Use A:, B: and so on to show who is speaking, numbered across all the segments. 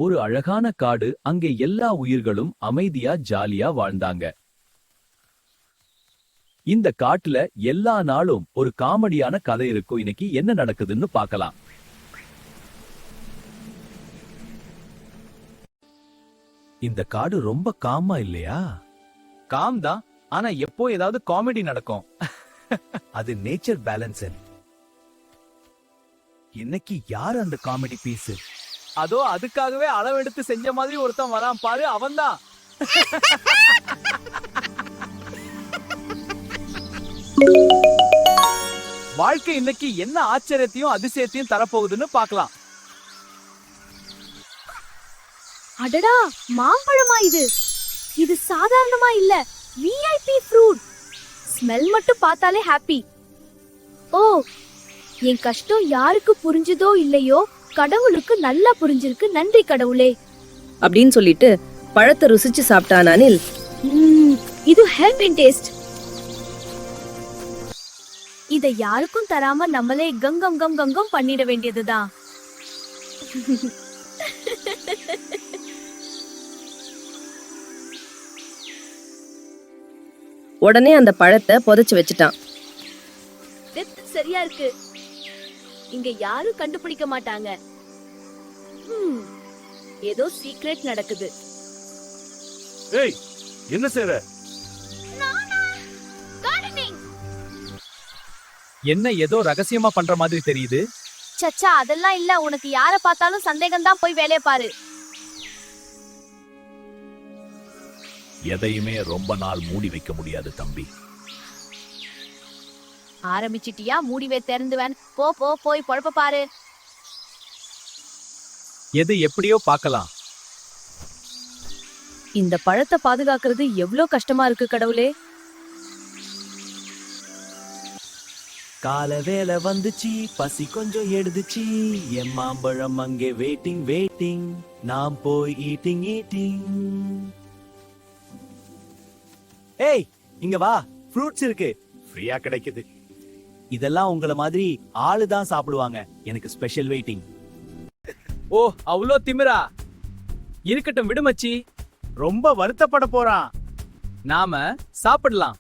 A: ஒரு அழகான காடு. அங்கே எல்லா உயிர்களும் அமைதியா ஜாலியா வாழ்ந்தாங்க. இந்த காட்டுல எல்லா நாளும் ஒரு காமெடியான கதை இருக்கும். இன்னைக்கு என்ன நடக்குதுன்னு பார்க்கலாம். இந்த காடு ரொம்ப காமா இல்லையா? காம் தான், ஆனா எப்போ ஏதாவது காமெடி நடக்கும். அது நேச்சர் பேலன்ஸ். இன்னைக்கு யார் அந்த காமெடி பீஸ்? அதோ அதுக்காகவே அளவெடுத்து செஞ்ச மாதிரி ஒருத்தன் வரான் பாரு, அவன்தான். வாழ்க்கை இன்னைக்கு என்ன ஆச்சரியத்தையும் அதிசயத்தையும் தரப்போகுதுன்னு பார்க்கலாம்.
B: அடடா, மாம்பழமா இது? இது சாதாரணமா இல்ல, விஐபி ஃப்ரூட். ஸ்மெல் மட்டும் பார்த்தாலே ஹாப்பி. ஓ, என் கஷ்டம் யாருக்கு புரிஞ்சுதோ இல்லையோ, கடவுளுக்கு நல்லா புரிஞ்சிருக்கு. நன்றி கடவுளே
C: அப்படின்னு சொல்லிட்டு பழத்தை ருசிச்சு சாப்பிட்டான் அனில்.
B: இது ஹெல்பிங் டேஸ்ட். இத யாருக்கும் தராம நம்மளே கங்கம் கம் கங்கம் பண்ணிட வேண்டியதுதான்.
C: உடனே அந்த பழத்தை புதைச்சு வச்சுட்டான்.
B: சரியா இருக்கு, இங்க யாரும் கண்டுபிடிக்க மாட்டாங்க. ஏதோ சீக்ரெட் நடக்குது.
D: ஏய், என்ன செய்ற?
A: என்ன ஏதோ ரகசியமா பண்ற மாதிரி தெரியுது.
B: சச்சா, அதெல்லாம் இல்ல. உனக்கு யார பார்த்தாலும் சந்தேகம் தான், போய் வேலைய பாரு.
A: எதையுமே ரொம்ப நாள் மூடி வைக்க முடியாது தம்பி.
B: ஆரம்பிச்சிட்டியா? மூடிவே திறந்துவேன். போ போ, போய் பொழப்ப பாரு.
A: எது எப்படியோ பார்க்கலாம்.
C: இந்த பழத்தை பாதுகாக்கிறது எவ்வளவு கஷ்டமா இருக்கு கடவுளே.
A: கால வேலை வந்துச்சு, பசி கொஞ்சம் எடுதுச்சு. என் மாம்பழம் அங்கே வெயிட்டிங் வெயிட்டிங். நாம் போய் ஈட்டிங் ஈட்டிங். ஏய், இங்க வா, ஃப்ரூட்ஸ் இருக்கு, ஃப்ரீயா கிடைக்குது. இதெல்லாம் உங்கள மாதிரி ஆளு தான் சாப்பிடுவாங்க. எனக்கு ஸ்பெஷல் வெயிட்டிங். ஓ, அவ்வளோ திமிரா? இருக்கட்டும், விடுமச்சி. ரொம்ப வருத்தப்பட போறான். நாம சாப்பிடலாம்.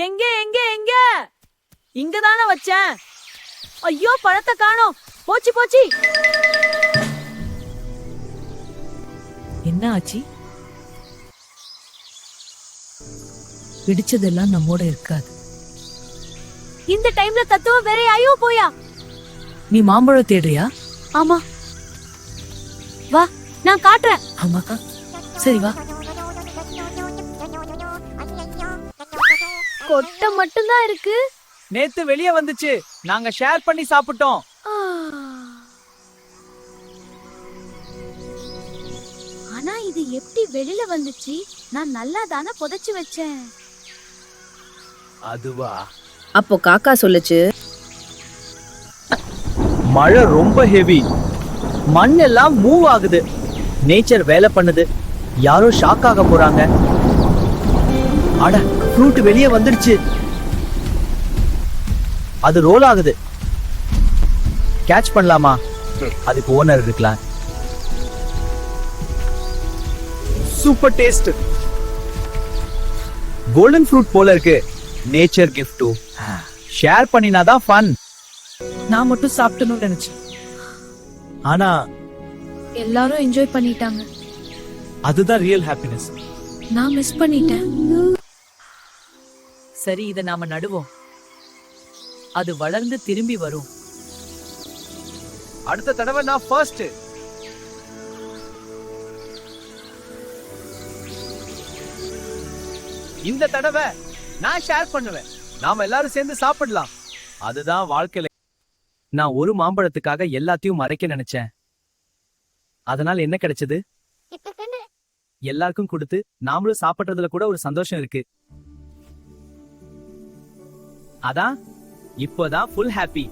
B: எங்க எங்க எங்க? இங்க தானே வச்சேன். ஐயோ, பழத்தை காணோம். போச்சு போச்சு.
E: என்ன ஆச்சு? பிடிச்சதெல்லாம் நம்மோட இருக்காது.
B: இந்த டைம்ல தத்துவம் வேற ஐயோ போயா?
E: நீ மாம்பழம் தேடுறியா?
B: ஆமா, வா நான் காட்டுறேன்.
E: ஆமாக்கா, சரி வா.
B: கொட்டை மட்டும்தான் இருக்கு.
A: நேத்து வெளியே வந்துச்சு, நாங்க ஷேர் பண்ணி சாப்பிட்டோம்.
B: ஆனா இது எப்படி வெளியில வந்துச்சு? நான் நல்லா தானே புதைச்சு வச்சேன்.
A: அதுவா?
C: அப்போ காக்கா சொல்லுச்சு,
A: மழை ரொம்ப ஹெவி. மண் எல்லாம் மூவ் ஆகுது. நேச்சர் வேலை பண்ணுது. யாரோ ஷாக் ஆக போறாங்க. அட, ஃப்ரூட் வெளியே வந்துருச்சு. அது ரோல் ஆகுது. கேட்ச் பண்ணலாமா? அதுக்கு ஓனர் இருக்கலாம். Super taste. கோல்டன் ஃப்ரூட் போல இருக்கு. Nature gift. ஷேர் பண்ணினாதான் ஃபன்.
E: நான் மட்டும் சாப்பிட்டணும்னு நினைச்சேன்.
A: ஆனா
B: எல்லாரும் என்ஜாய் பண்ணிட்டாங்க.
A: அதுதான் ரியல் ஹாப்பினஸ்.
B: நான் மிஸ் பண்ணிட்டேன்.
E: சரி, இத நாம நடுவோம். அது வளர்ந்து திரும்பி வரும்.
A: அடுத்த தடவை நான் ஃபர்ஸ்ட். இந்த தடவை நான் ஷேர் பண்ணுவேன். நாம எல்லாரும் சேர்ந்து சாப்பிடலாம். அதுதான் வாழ்க்கையில. நான் ஒரு மாம்பழத்துக்காக எல்லாத்தையும் மறைக்க நினைச்சேன். அதனால என்ன கிடைச்சது? எல்லாருக்கும் கொடுத்து நாமளும் சாப்பிடுறதுல கூட ஒரு சந்தோஷம் இருக்கு. அதான் இப்போதான் ஃபுல் ஹாப்பி.